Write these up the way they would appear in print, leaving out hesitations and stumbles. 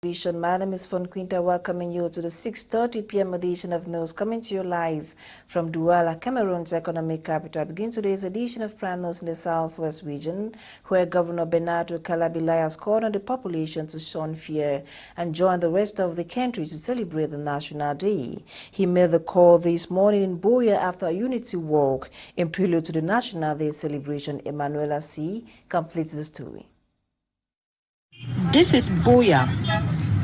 My name is Fon Quinter, welcoming you to the 6:30 p.m. edition of News, coming to you live from Douala, Cameroon's economic capital. I begin today's edition of Prime News in the Southwest region, where Governor Bernardo Calabilai has called on the population to shun fear and join the rest of the country to celebrate the National Day. He made the call this morning in Boya after a unity walk in prelude to the National Day celebration. Emanuela C. completes the story. This is Boya,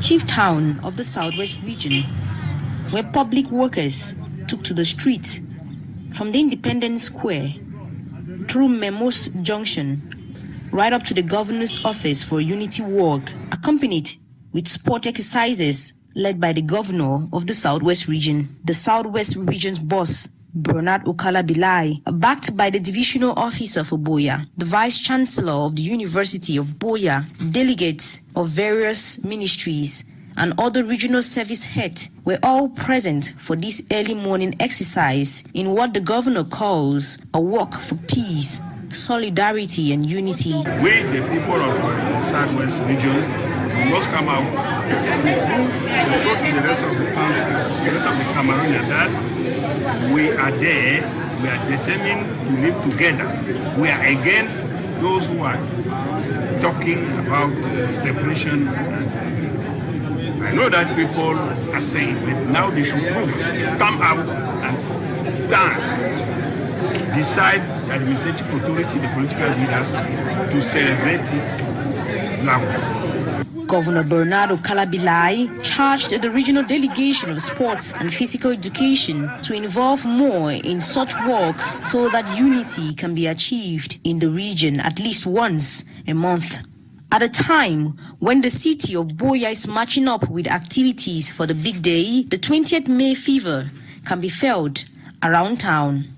chief town of the Southwest region, where public workers took to the streets from the Independence Square through Memos Junction right up to the governor's office for a unity walk, accompanied with sport exercises led by the governor of the Southwest region. The Southwest region's boss, Bernard Okalabilai, backed by the divisional officer for Boya, the vice chancellor of the University of Boya, delegates of various ministries, and other regional service heads were all present for this early morning exercise in what the governor calls a walk for peace, solidarity, and unity. We, the people of the Southwest region, we must come out to show to the rest of the country, the rest of the Cameroonians that we are there, we are determined to live together. We are against those who are talking about separation. I know that people are saying, but now they should prove, they should come out and stand, decide the administrative authority, the political leaders, to celebrate it now. Governor Bernardo Calabilai charged the regional delegation of sports and physical education to involve more in such walks so that unity can be achieved in the region at least once a month. At a time when the city of Boya is marching up with activities for the big day, the 20th May fever can be felt around town.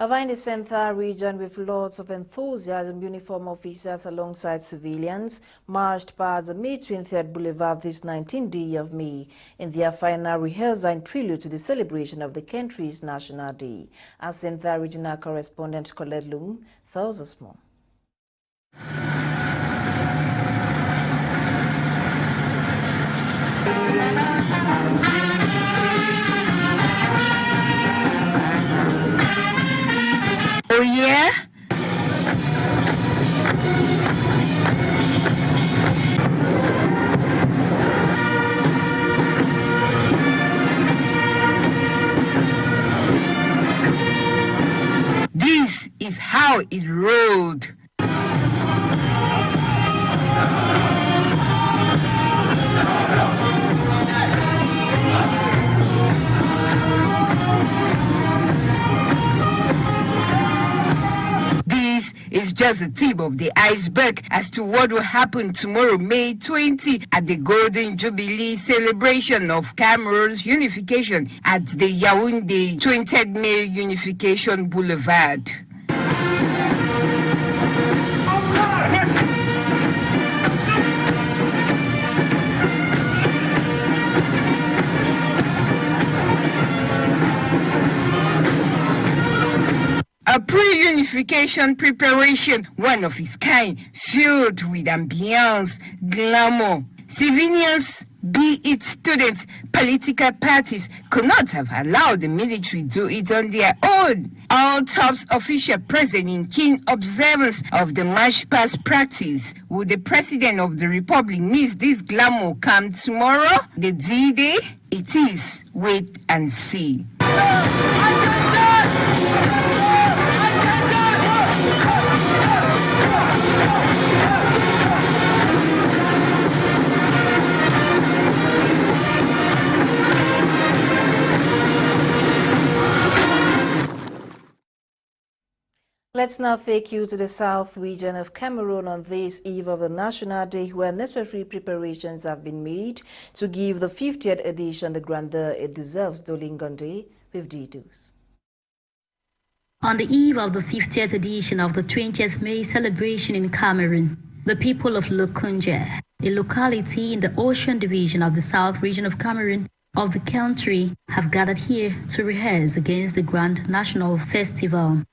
In the Central region, with lots of enthusiasm, uniform officers alongside civilians marched past the May 20th Boulevard this 19th day of May in their final rehearsal and prelude to the celebration of the country's National Day. Our Central regional correspondent Colette Lung tells us more. Oh yeah? This is how it rolled. Is just the tip of the iceberg as to what will happen tomorrow, May 20, at the Golden Jubilee celebration of Cameroon's unification at the Yaoundé 20th May Unification Boulevard. A pre-unification preparation, one of its kind, filled with ambience, glamour. Civilians, be it students, political parties, could not have allowed the military to do it on their own. All top officials present in keen observance of the march-past practice. Will the President of the Republic miss this glamour come tomorrow, the D-Day? It is wait and see. Let's now take you to the South region of Cameroon on this eve of the National Day, where necessary preparations have been made to give the 50th edition the grandeur it deserves. Dolingonde with details. On the eve of the 50th edition of the 20th May celebration in Cameroon, the people of Lokunja, a locality in the Ocean Division of the South region of Cameroon of the country, have gathered here to rehearse against the Grand National Festival.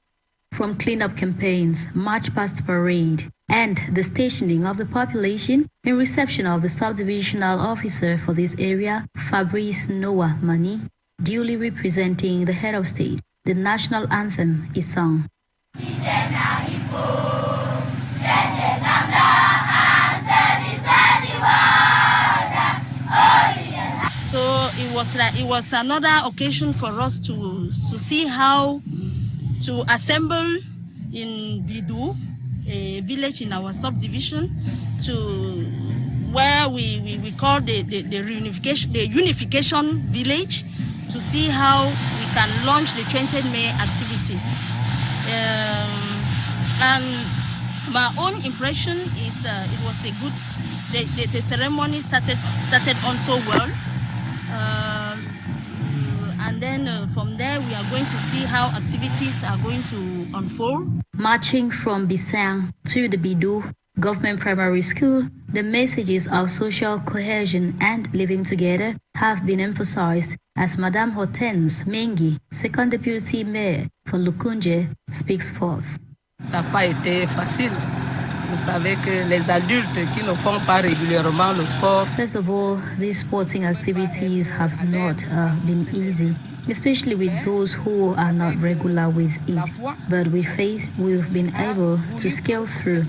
From cleanup campaigns, march past parade, and the stationing of the population in reception of the subdivisional officer for this area, Fabrice Noah Mani, duly representing the head of state, the national anthem is sung. So it was another occasion for us to see how to assemble in Bidu, a village in our subdivision, to where we call the unification village, to see how we can launch the 20th May activities. And my own impression is it was a good. The ceremony started on so well. And then from there, we are going to see how activities are going to unfold. Marching from Bisang to the Bidu Government Primary School, the messages of social cohesion and living together have been emphasized as Madame Hortense Mengi, second deputy mayor for Lukunje, speaks forth. Ça n'a pas été facile. Vous savez que les adultes qui ne font pas régulièrement le sport. First of all, these sporting activities have not been easy, especially with those who are not regular with it. But with faith, we've been able to scale through.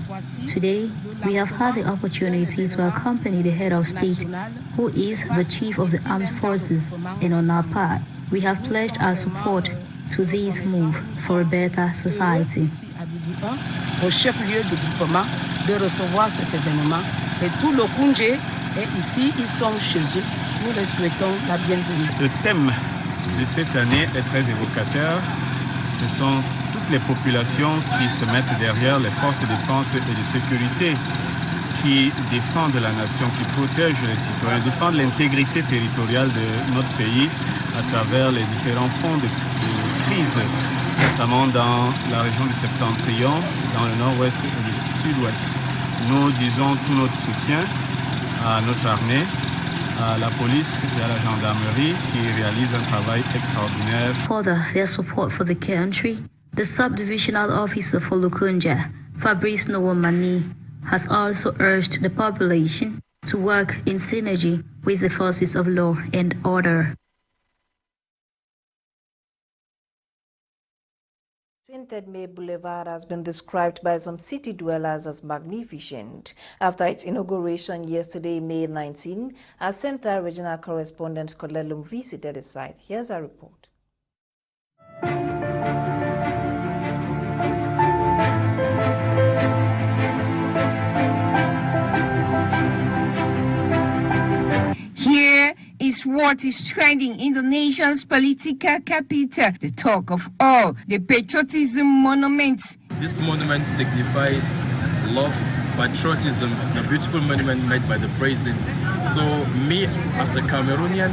Today, we have had the opportunity to accompany the head of state, who is the chief of the armed forces, and on our part, we have pledged our support to this move for a better society. Au chef-lieu du groupement de recevoir cet événement. Et tout le Kunje est ici, ils sont chez eux. Nous les souhaitons la bienvenue. Le thème de cette année est très évocateur. Ce sont toutes les populations qui se mettent derrière les forces de défense et de sécurité, qui défendent la nation, qui protègent les citoyens, défendent l'intégrité territoriale de notre pays à travers les différents fonds de crise, notamment dans la région du Septentrion, dans le nord-ouest et le sud-ouest. Nous disons tout notre soutien à notre armée, à la police et à la gendarmerie qui réalisent un travail extraordinaire. Further, their support for the country, the subdivisional officer for Lukunja, Fabrice Noah Mani, has also urged the population to work in synergy with the forces of law and order. 20th May Boulevard has been described by some city dwellers as magnificent. After its inauguration yesterday, May 19, our Center Regional Correspondent Kolelum visited the site. Here's our report. Here is what is trending in the nation's political capital, the talk of all, the patriotism monument. This monument signifies love, patriotism, the beautiful monument made by the president. So me as a Cameroonian,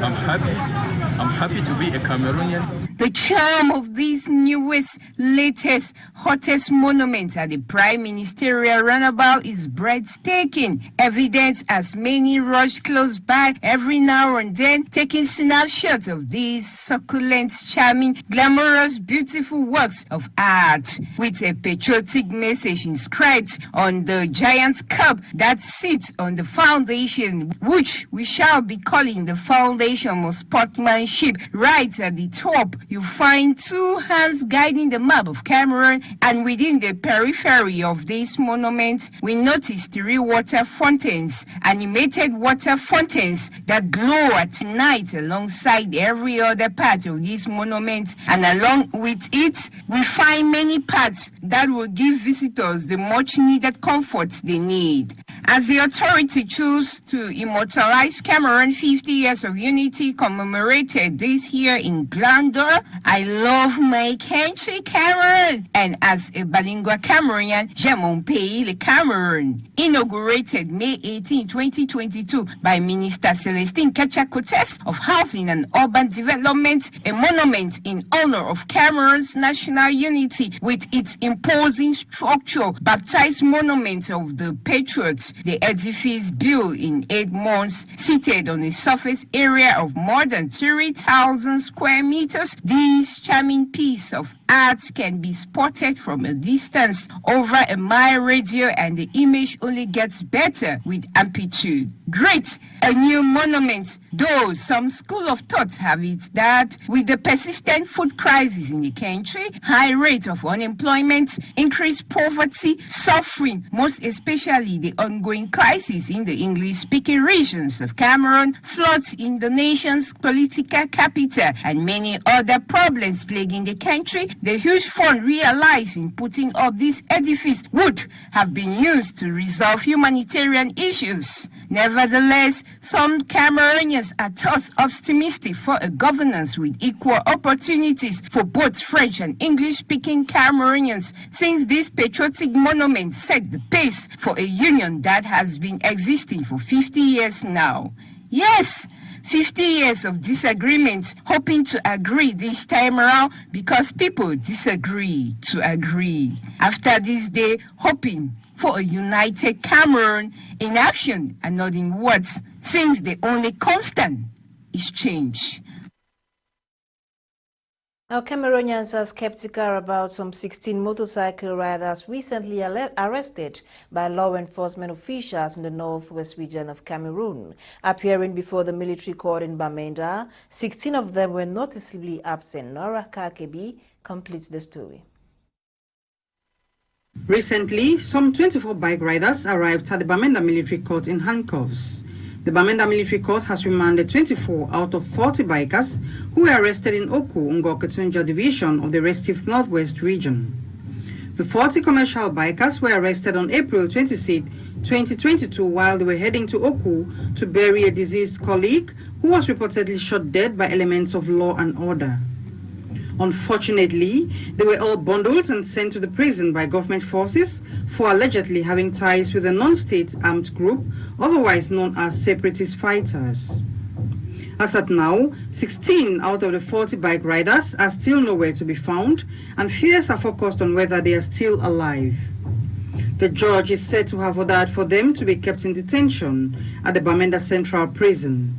I'm happy to be a Cameroonian. The charm of this newest, latest, hottest monument at the Prime Ministerial Runabout is breathtaking, evident as many rush close by every now and then, taking snapshots of these succulent, charming, glamorous, beautiful works of art, with a patriotic message inscribed on the giant cup that sits on the foundation, which we shall be calling the foundation of sportsmanship. Right at the top, you find two hands guiding the map of Cameroon, and within the periphery of this monument, we notice three water fountains, animated water fountains that glow at night alongside every other part of this monument. And along with it, we find many parts that will give visitors the much needed comfort they need. As the authority chose to immortalize Cameroon 50 years of unity commemorated this year in grandeur, I love my country, Cameroon. And as a bilingual Cameroonian, j'aime mon pays, le Cameroon. Inaugurated May 18, 2022 by Minister Celestine Kachakotes of Housing and Urban Development, a monument in honor of Cameroon's national unity with its imposing structure, baptized monument of the patriots. The edifice built in 8 months, seated on a surface area of more than 3,000 square meters. This charming piece of ads can be spotted from a distance over a mile radio, and the image only gets better with amplitude. Great, a new monument, though some school of thought have it that with the persistent food crisis in the country, high rate of unemployment, increased poverty, suffering, most especially the ongoing crisis in the English-speaking regions of Cameroon, floods in the nation's political capital, and many other problems plaguing the country, the huge fund realized in putting up this edifice would have been used to resolve humanitarian issues. Nevertheless, some Cameroonians are thought optimistic for a governance with equal opportunities for both French and English-speaking Cameroonians, since this patriotic monument set the pace for a union that has been existing for 50 years now. Yes, 50 years of disagreement, hoping to agree this time around because people disagree to agree. After this day, hoping for a united Cameroon in action and not in words, since the only constant is change. Now, Cameroonians are skeptical about some 16 motorcycle riders recently arrested by law enforcement officials in the northwest region of Cameroon. Appearing before the military court in Bamenda, 16 of them were noticeably absent. Nora Akeba completes the story. Recently, some 24 bike riders arrived at the Bamenda military court in handcuffs. The Bamenda military court has remanded 24 out of 40 bikers who were arrested in Oku, Ngoketunja division of the restive northwest region. The 40 commercial bikers were arrested on April 26, 2022 while they were heading to Oku to bury a deceased colleague who was reportedly shot dead by elements of law and order. Unfortunately, they were all bundled and sent to the prison by government forces for allegedly having ties with a non-state armed group, otherwise known as separatist fighters. As at now, 16 out of the 40 bike riders are still nowhere to be found, and fears are focused on whether they are still alive. The judge is said to have ordered for them to be kept in detention at the Bamenda Central Prison.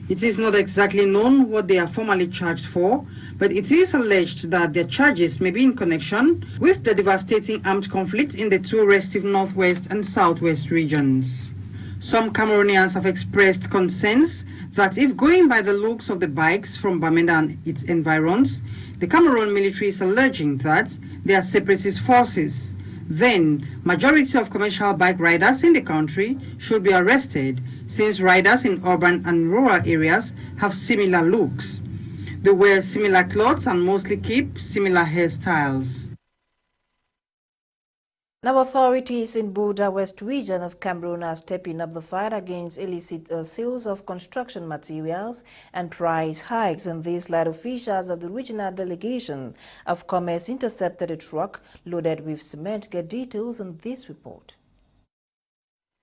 It is not exactly known what they are formally charged for, but it is alleged that their charges may be in connection with the devastating armed conflict in the two restive northwest and southwest regions. Some Cameroonians have expressed concerns that if going by the looks of the bikes from Bamenda and its environs, the Cameroon military is alleging that they are separatist forces, then majority of commercial bike riders in the country should be arrested, since riders in urban and rural areas have similar looks. They wear similar clothes and mostly keep similar hairstyles. Now, authorities in Buda West region of Cameroon are stepping up the fight against illicit sales of construction materials and price hikes. And these light officials of the regional delegation of commerce intercepted a truck loaded with cement. Get details on this report.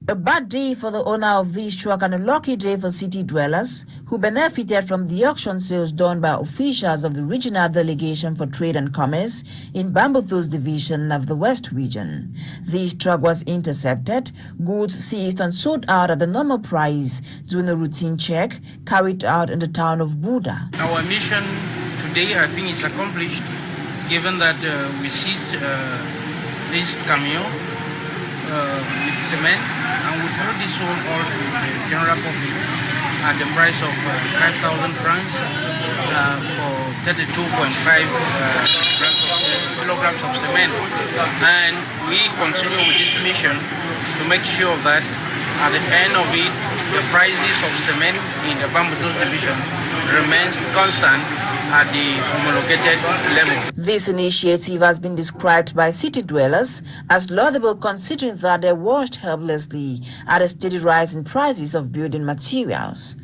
A bad day for the owner of this truck and a lucky day for city dwellers who benefited from the auction sales done by officials of the Regional Delegation for Trade and Commerce in Bambuthus division of the West region. This truck was intercepted, goods seized and sold out at the normal price during a routine check carried out in the town of Buda. Our mission today, I think, is accomplished, given that we seized this camion with cement, and we've already sold all to the general public at the price of 5,000 francs for 32.5 kilograms of cement. And we continue with this mission to make sure that at the end of it, the prices of cement in the Bambuthus division remains constant at the homologated level. This initiative has been described by city dwellers as laudable, considering that they watched helplessly at a steady rise in prices of building materials.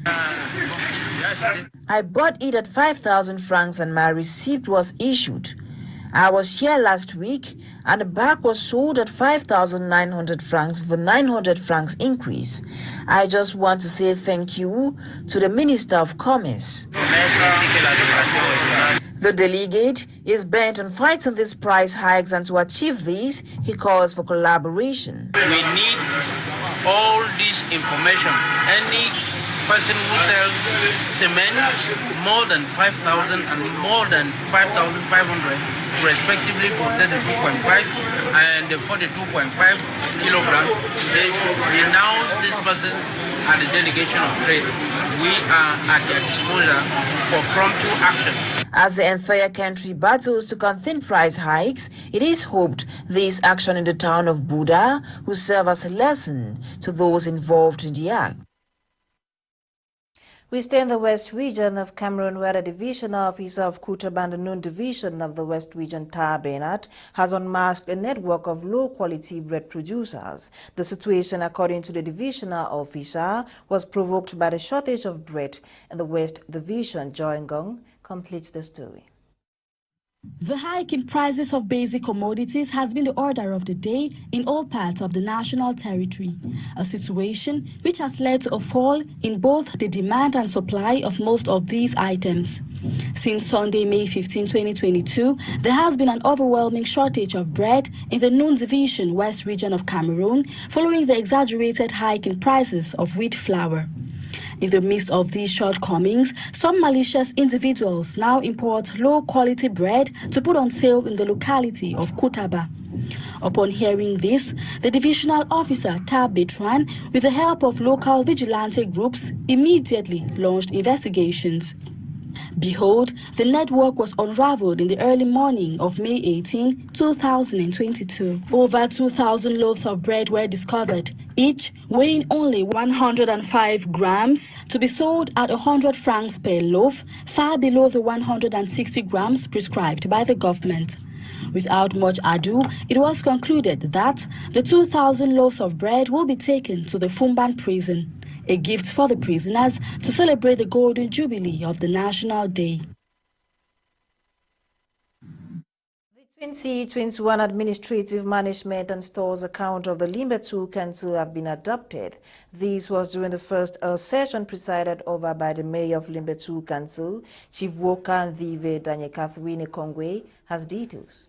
I bought it at 5,000 francs and my receipt was issued. I was here last week and the bag was sold at 5,900 francs with a 900 francs increase. I just want to say thank you to the Minister of Commerce. The delegate is bent on fighting these price hikes, and to achieve this, he calls for collaboration. We need all this information. Any person who sells cement more than 5,000 and more than 5,500 respectively for 32.5 and 42.5 kilograms, they should renounce this person at the delegation of trade. We are at their disposal for prompt action. As the entire country battles to contain price hikes, it is hoped this action in the town of Buda will serve as a lesson to those involved in the act. We stay in the West Region of Cameroon, where the Division Officer of Kutaba and the Noon Division of the West Region, Tar Bernard, has unmasked a network of low-quality bread producers. The situation, according to the divisional officer, was provoked by the shortage of bread in the West Division. Joy Ngong completes the story. The hike in prices of basic commodities has been the order of the day in all parts of the national territory, a situation which has led to a fall in both the demand and supply of most of these items. Since Sunday, May 15, 2022, there has been an overwhelming shortage of bread in the Noon Division, West Region of Cameroon, following the exaggerated hike in prices of wheat flour. In the midst of these shortcomings, some malicious individuals now import low-quality bread to put on sale in the locality of Kutaba. Upon hearing this, the divisional officer, Tar Bernard, with the help of local vigilante groups, immediately launched investigations. Behold, the network was unraveled in the early morning of May 18, 2022. Over 2,000 loaves of bread were discovered, each weighing only 105 grams, to be sold at 100 francs per loaf, far below the 160 grams prescribed by the government. Without much ado, it was concluded that the 2,000 loaves of bread will be taken to the Fumban prison, a gift for the prisoners to celebrate the Golden Jubilee of the National Day. The 2021 Administrative Management and Stores account of the Limbe 2 Council have been adopted. This was during the first session presided over by the Mayor of Limbe 2 Council, Chief Woka Ndive Danye Catherine Kongwe, has details.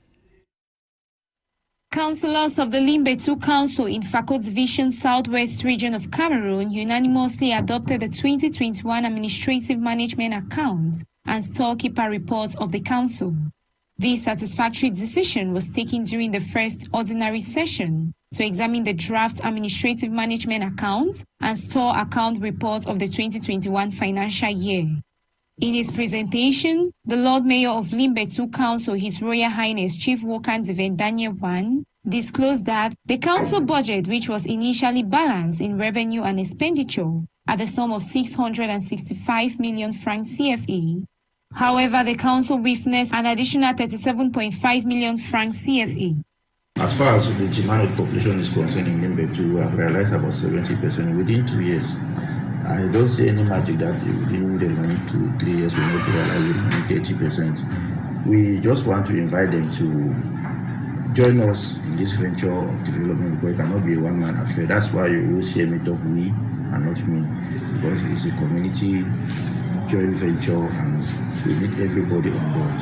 Councillors of the Limbe 2 Council in Fako Division, Southwest Region of Cameroon unanimously adopted the 2021 Administrative Management Accounts and Storekeeper Reports of the Council. This satisfactory decision was taken during the first ordinary session to examine the draft Administrative Management Accounts and Store Account Reports of the 2021 financial year. In his presentation, the Lord Mayor of Limbe 2 Council, His Royal Highness Chief Woka Ndive Danye I, disclosed that the council budget, which was initially balanced in revenue and expenditure at the sum of 665 million francs CFA, however, the council witnessed an additional 37.5 million francs CFA. As far as the demand of population is concerned in Limbe 2, we have realized about 70% within 2 years. I don't see any magic that within the 1 to 3 years we need to realize 30%. We just want to invite them to join us in this venture of development, because it cannot be a one-man affair. That's why you always hear me talk we and not me, because it's a community joint venture and we need everybody on board.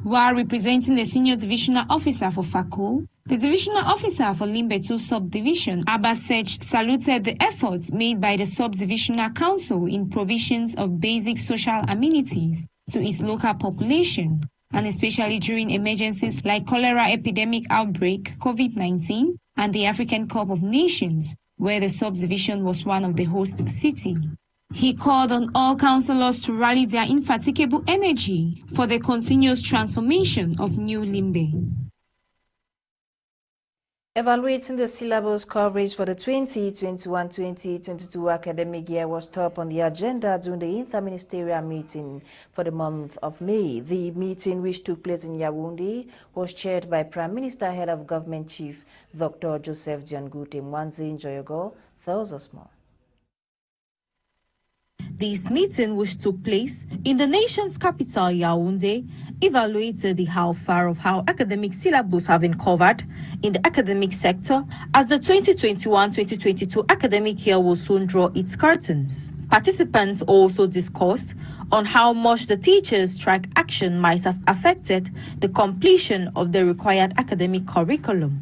While representing the Senior Divisional Officer for Fako, the Divisional Officer for Limbe 2 Subdivision, Abba Sech, saluted the efforts made by the Subdivisional Council in provisions of basic social amenities to its local population, and especially during emergencies like cholera epidemic outbreak, COVID-19, and the African Cup of Nations, where the subdivision was one of the host cities. He called on all councillors to rally their infatigable energy for the continuous transformation of New Limbe. Evaluating the syllabus coverage for the 2021-2022 academic year was top on the agenda during the interministerial meeting for the month of May. The meeting, which took place in Yaoundé, was chaired by Prime Minister, Head of Government Chief Dr. Joseph Diangute Mwanzi Njoyogo. Tells us more. This meeting, which took place in the nation's capital, Yaoundé, evaluated the how far of how academic syllabus have been covered in the academic sector as the 2021-2022 academic year will soon draw its curtains. Participants also discussed on how much the teachers' strike action might have affected the completion of the required academic curriculum.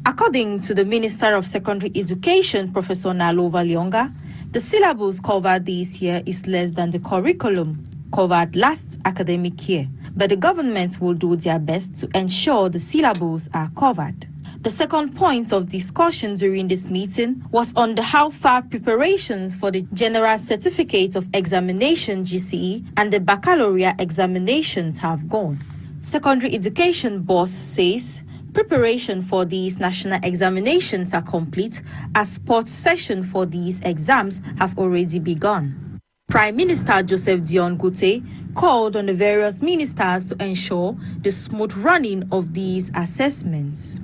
According to the Minister of Secondary Education, Professor Nalo Valyonga, the syllabus covered this year is less than the curriculum covered last academic year. but the government will do their best to ensure the syllables are covered. The second point of discussion during this meeting was on how far preparations for the General Certificate of Examination GCE and the Baccalaureate examinations have gone. Secondary Education Boss says preparation for these national examinations are complete as sports sessions for these exams have already begun. Prime Minister Joseph Dion Gute called on the various ministers to ensure the smooth running of these assessments.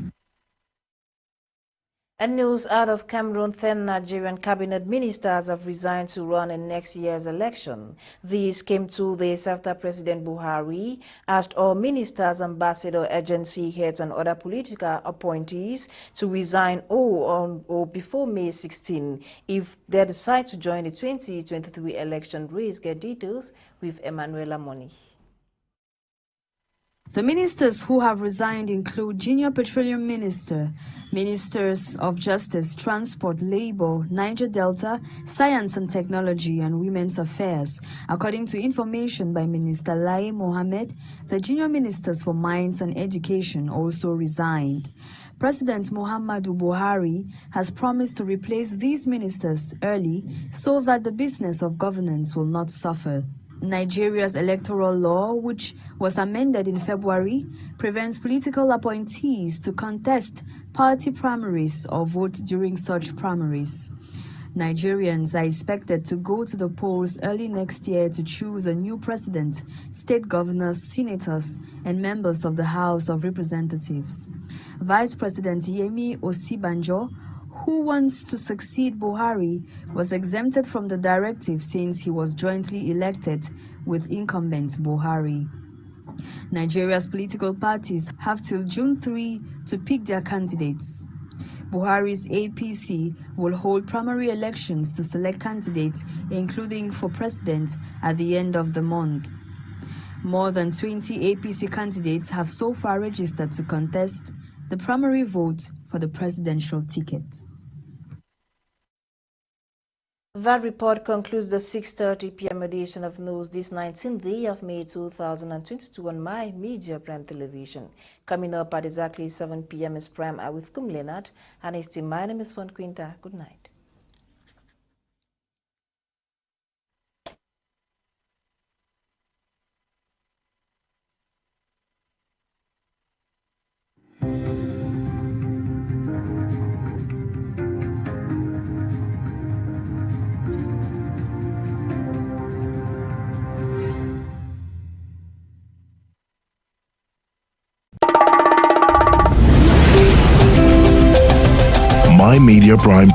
And news out of Cameroon, 10 Nigerian cabinet ministers have resigned to run in next year's election. These came 2 days after President Buhari asked all ministers, ambassador, agency heads and other political appointees to resign or before May 16 if they decide to join the 2023 election race. Get details with Emanuela Moni. The ministers who have resigned include Junior Petroleum Minister, Ministers of Justice, Transport, Labour, Niger Delta, Science and Technology and Women's Affairs. According to information by Minister Lai Mohammed, the junior ministers for Mines and Education also resigned. President Muhammadu Buhari has promised to replace these ministers early so that the business of governance will not suffer. Nigeria's electoral law, which was amended in February, prevents political appointees to contest party primaries or vote during such primaries. Nigerians are expected to go to the polls early next year to choose a new president, state governors, senators, and members of the House of Representatives. Vice President Yemi Osibanjo, who wants to succeed Buhari, was exempted from the directive since he was jointly elected with incumbent Buhari. Nigeria's political parties have till June 3 to pick their candidates. Buhari's APC will hold primary elections to select candidates, including for president, at the end of the month. More than 20 APC candidates have so far registered to contest the primary vote for the presidential ticket. That report concludes the 6:30 p.m. edition of news this 19th day of May 2022 on My Media Prime Television. Coming up at exactly 7 p.m. is Prime Hour with Kum Leonard and his team. My name is Fon Quinter. Good night. My Media Prime